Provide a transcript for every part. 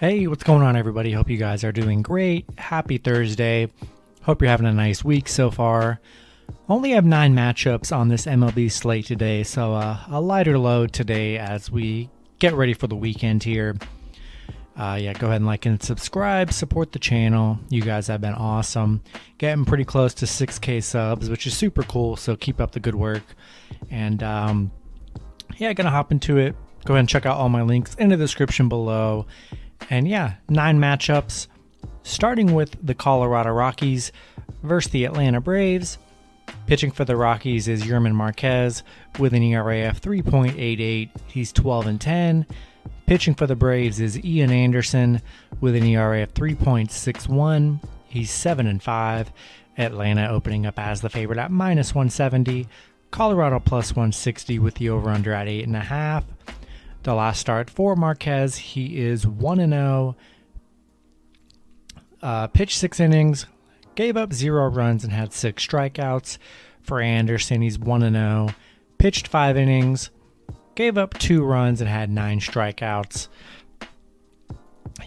Hey, what's going on, everybody? Hope you guys are doing great. Happy Thursday. Hope you're having a nice week so far. Only have 9 matchups on this MLB slate today, so a lighter load today as we get ready for the weekend here. Go ahead and like and subscribe, support the channel. You guys have been awesome. Getting pretty close to 6K subs, which is super cool, so keep up the good work. And gonna hop into it. Go ahead and check out all my links in the description below. And 9 matchups, starting with the Colorado Rockies versus the Atlanta Braves. Pitching for the Rockies is Yerman Marquez with an ERA of 3.88. He's 12-10. Pitching for the Braves is Ian Anderson with an ERA of 3.61. He's 7-5. Atlanta opening up as the favorite at -170. Colorado +160 with the over-under at 8.5. The last start for Marquez, he is 1-0. Pitched 6 innings, gave up 0 runs and had 6 strikeouts. For Anderson, he's 1-0. Pitched 5 innings, gave up 2 runs and had 9 strikeouts.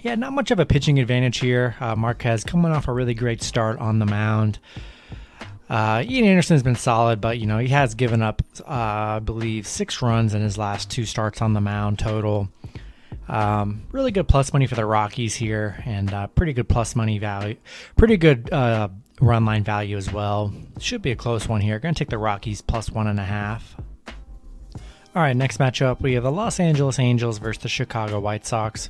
Yeah, not much of a pitching advantage here. Marquez coming off a really great start on the mound. Ian Anderson's been solid, but he has given up, I believe, 6 runs in his last 2 starts on the mound total. Really good plus money for the Rockies here, and pretty good plus money value, pretty good run line value as well. Should be a close one here. Going to take the Rockies +1.5. All right, next matchup we have the Los Angeles Angels versus the Chicago White Sox.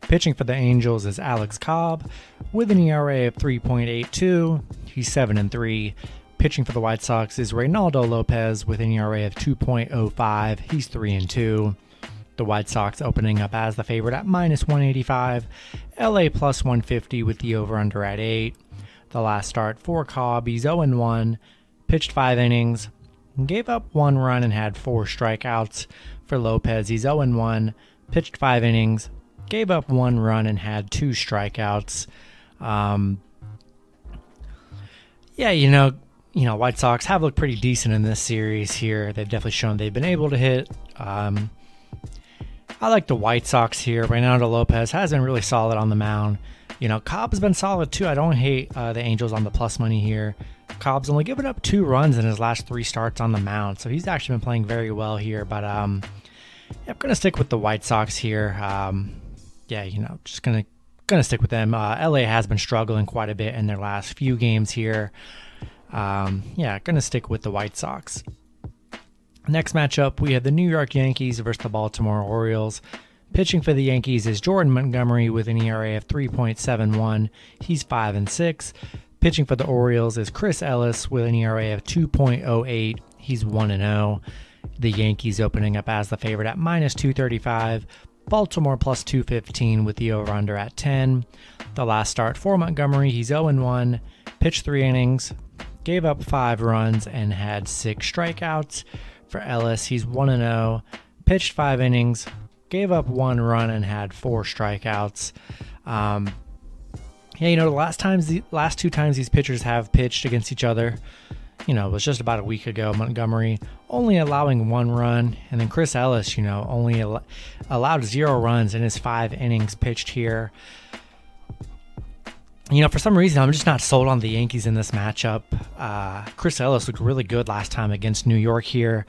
Pitching for the Angels is Alex Cobb with an ERA of 3.82. He's 7-3. Pitching for the White Sox is Reynaldo Lopez with an ERA of 2.05. He's 3-2. The White Sox opening up as the favorite at -185. LA +150 with the over-under at 8. The last start for Cobb, he's 0-1. Pitched 5 innings, gave up 1 run and had 4 strikeouts. For Lopez, he's 0-1. Pitched 5 innings, gave up 1 run and had 2 strikeouts. White Sox have looked pretty decent in this series here. They've definitely shown they've been able to hit. I like the White Sox here. Reynaldo Lopez has been really solid on the mound. Cobb's been solid too. I don't hate the Angels on the plus money here. Cobb's only given up 2 runs in his last 3 starts on the mound, so he's actually been playing very well here. But I'm going to stick with the White Sox here. Just going to stick with them. LA has been struggling quite a bit in their last few games here. Going to stick with the White Sox. Next matchup, we have the New York Yankees versus the Baltimore Orioles. Pitching for the Yankees is Jordan Montgomery with an ERA of 3.71. He's 5-6. Pitching for the Orioles is Chris Ellis with an ERA of 2.08. He's 1-0. The Yankees opening up as the favorite at -235. Baltimore +215 with the over-under at 10. The last start for Montgomery, he's 0-1. Pitched 3 innings, gave up 5 runs and had 6 strikeouts. For Ellis, he's 1-0. Pitched 5 innings, gave up 1 run and had 4 strikeouts. The last 2 times these pitchers have pitched against each other, it was just about a week ago. Montgomery only allowing 1 run, and then Chris Ellis, only allowed 0 runs in his 5 innings pitched here. For some reason, I'm just not sold on the Yankees in this matchup. Chris Ellis looked really good last time against New York here.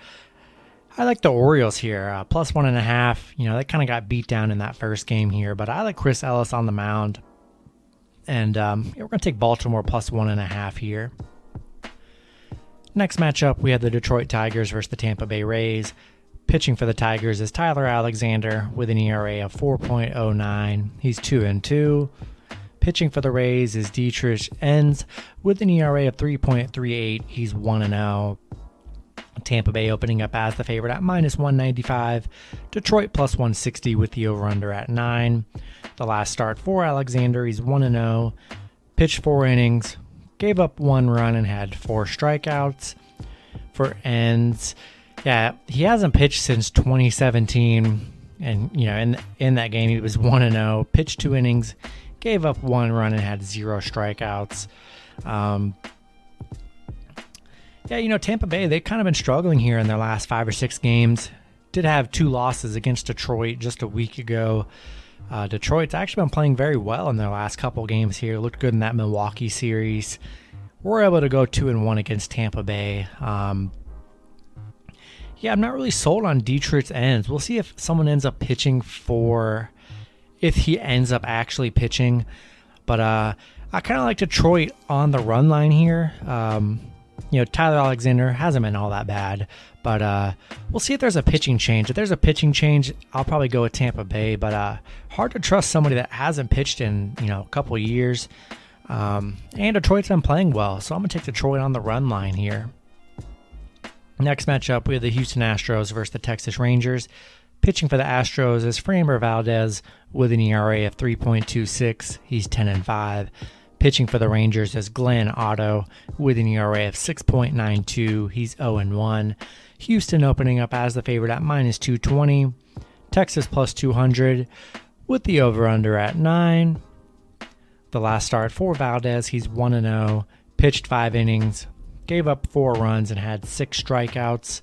I like the Orioles here, +1.5. They kind of got beat down in that first game here, but I like Chris Ellis on the mound. And we're going to take Baltimore +1.5 here. Next matchup, we have the Detroit Tigers versus the Tampa Bay Rays. Pitching for the Tigers is Tyler Alexander with an ERA of 4.09. He's 2-2. Pitching for the Rays is Dietrich Enns with an ERA of 3.38. He's 1-0. Tampa Bay opening up as the favorite at -195. Detroit +160 with the over-under at 9. The last start for Alexander, he's 1-0. Pitched 4 innings, gave up 1 run and had 4 strikeouts. For Enns, he hasn't pitched since 2017. And, in that game, he was 1-0. Pitched 2 innings, gave up 1 run and had 0 strikeouts. Tampa Bay, they've kind of been struggling here in their last 5 or 6 games. Did have 2 losses against Detroit just a week ago. Detroit's actually been playing very well in their last couple games here. Looked good in that Milwaukee series. We're able to go 2-1 against Tampa Bay. Yeah, I'm not really sold on Detroit's ends. We'll see if someone ends up pitching if he ends up actually pitching. But I kind of like Detroit on the run line here. Tyler Alexander hasn't been all that bad. But we'll see if there's a pitching change. If there's a pitching change, I'll probably go with Tampa Bay. But hard to trust somebody that hasn't pitched in a couple of years. And Detroit's been playing well, so I'm going to take Detroit on the run line here. Next matchup, we have the Houston Astros versus the Texas Rangers. Pitching for the Astros is Framber Valdez with an ERA of 3.26. He's 10-5. Pitching for the Rangers is Glenn Otto with an ERA of 6.92. He's 0-1. Houston opening up as the favorite at -220. Texas plus 200 with the over-under at 9. The last start for Valdez, he's 1-0. Pitched 5 innings. Gave up 4 runs and had 6 strikeouts.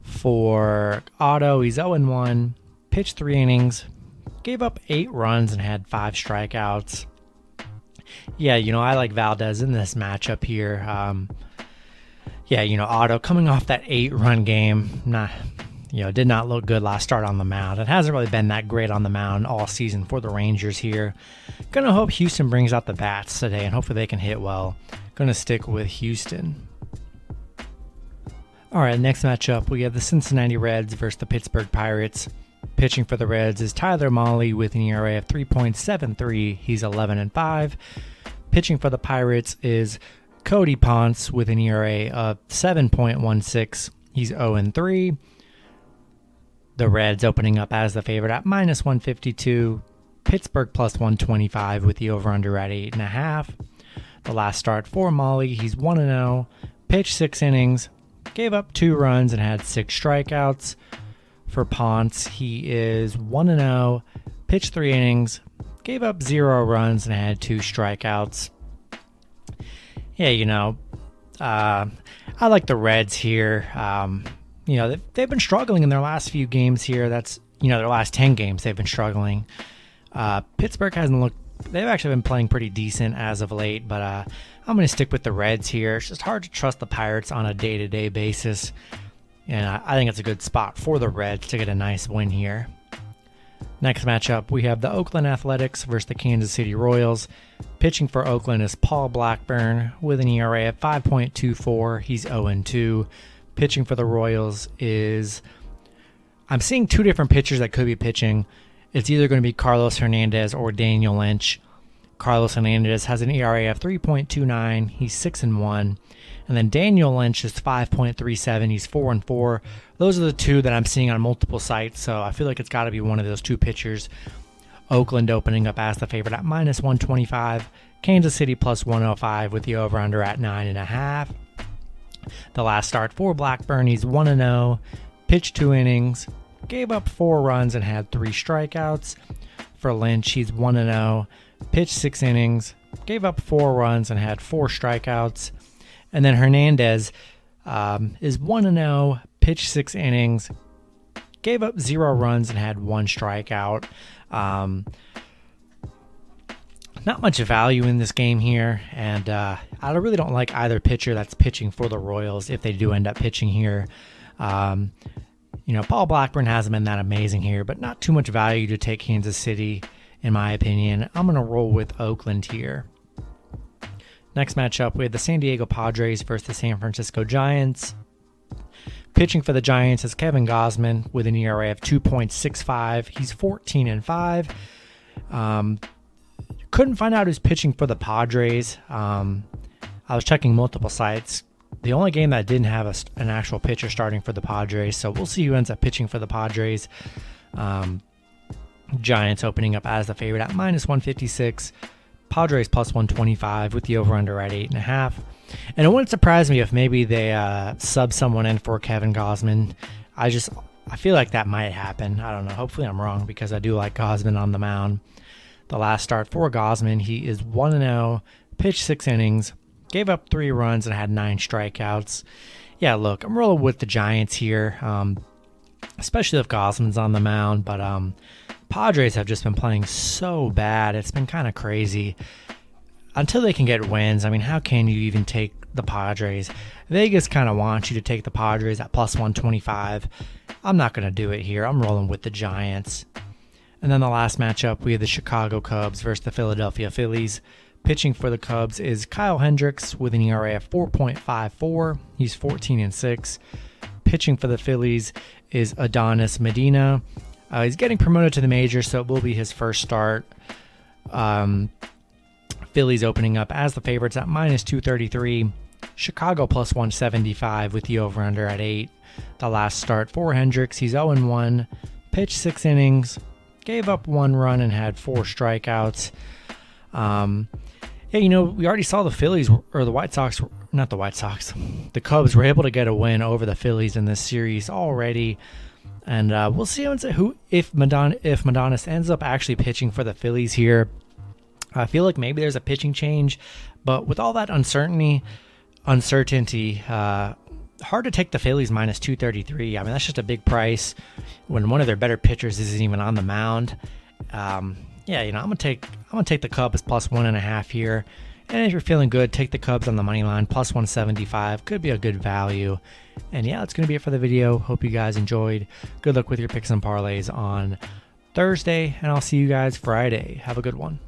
For Otto, he's 0-1. Pitched 3 innings. Gave up 8 runs and had 5 strikeouts. Yeah, I like Valdez in this matchup here. Otto coming off that 8-run game, did not look good last start on the mound. It hasn't really been that great on the mound all season for the Rangers here. Gonna hope Houston brings out the bats today and hopefully they can hit well. Gonna stick with Houston. All right, next matchup, we have the Cincinnati Reds versus the Pittsburgh Pirates. Pitching for the Reds is Tyler Mahle with an ERA of 3.73. He's 11-5. Pitching for the Pirates is Cody Ponce with an ERA of 7.16. He's 0-3. The Reds opening up as the favorite at -152. Pittsburgh plus 125 with the over-under at 8.5. The last start for Mahle, he's 1-0. Pitched 6 innings. Gave up 2 runs and had 6 strikeouts. For Ponce, he is 1-0. Pitched 3 innings. Gave up 0 runs and had 2 strikeouts. Yeah, I like the Reds here. They've been struggling in their last few games here. That's, their last 10 games they've been struggling. Pittsburgh hasn't looked, they've actually been playing pretty decent as of late, but I'm going to stick with the Reds here. It's just hard to trust the Pirates on a day-to-day basis, and I think it's a good spot for the Reds to get a nice win here. Next matchup, we have the Oakland Athletics versus the Kansas City Royals. Pitching for Oakland is Paul Blackburn with an ERA of 5.24. He's 0-2. Pitching for the Royals is, I'm seeing 2 different pitchers that could be pitching. It's either going to be Carlos Hernandez or Daniel Lynch. Carlos Hernandez has an ERA of 3.29. He's 6-1. And then Daniel Lynch is 5.37. He's 4-4. Those are the 2 that I'm seeing on multiple sites, so I feel like it's got to be one of those 2 pitchers. Oakland opening up as the favorite at -125. Kansas City plus 105 with the over-under at 9.5. The last start for Blackburn, he's 1-0. Pitched 2 innings. Gave up 4 runs and had 3 strikeouts. For Lynch, he's 1-0. Pitched 6 innings. Gave up 4 runs and had 4 strikeouts. And then Hernandez is 1-0, pitched 6 innings, gave up 0 runs and had 1 strikeout. Not much value in this game here, and I really don't like either pitcher that's pitching for the Royals if they do end up pitching here. Paul Blackburn hasn't been that amazing here, but not too much value to take Kansas City, in my opinion. I'm going to roll with Oakland here. Next matchup, we have the San Diego Padres versus the San Francisco Giants. Pitching for the Giants is Kevin Gausman with an ERA of 2.65. He's 14-5. Couldn't find out who's pitching for the Padres. I was checking multiple sites. The only game that didn't have an actual pitcher starting for the Padres, so we'll see who ends up pitching for the Padres. Giants opening up as the favorite at -156. Padres plus 125 with the over-under at 8.5. And it wouldn't surprise me if maybe they sub someone in for Kevin Gausman. I feel like that might happen. I don't know. Hopefully I'm wrong because I do like Gausman on the mound. The last start for Gausman, he is 1-0, pitched 6 innings, gave up 3 runs and had 9 strikeouts. Yeah, look, I'm rolling with the Giants here, especially if Gausman's on the mound. But Padres have just been playing so bad. It's been kind of crazy. Until they can get wins, I mean, how can you even take the Padres? Vegas kind of wants you to take the Padres at plus 125. I'm not going to do it here. I'm rolling with the Giants. And then the last matchup, we have the Chicago Cubs versus the Philadelphia Phillies. Pitching for the Cubs is Kyle Hendricks with an ERA of 4.54. He's 14-6. Pitching for the Phillies is Adonis Medina. He's getting promoted to the majors, so it will be his first start. Phillies opening up as the favorites at minus 233. Chicago plus 175 with the over-under at 8. The last start for Hendricks, he's 0-1. Pitched 6 innings, gave up 1 run and had 4 strikeouts. We already saw the Phillies, or the White Sox, not the White Sox, the Cubs were able to get a win over the Phillies in this series already. And we'll see if Madonis ends up actually pitching for the Phillies here. I feel like maybe there's a pitching change, but with all that uncertainty, hard to take the Phillies minus 233. I mean, that's just a big price when one of their better pitchers isn't even on the mound. I'm gonna take the Cubs plus 1.5 here. And if you're feeling good, take the Cubs on the money line plus 175. Could be a good value. And yeah, that's gonna be it for the video. Hope you guys enjoyed. Good luck with your picks and parlays on Thursday, and I'll see you guys Friday. Have a good one.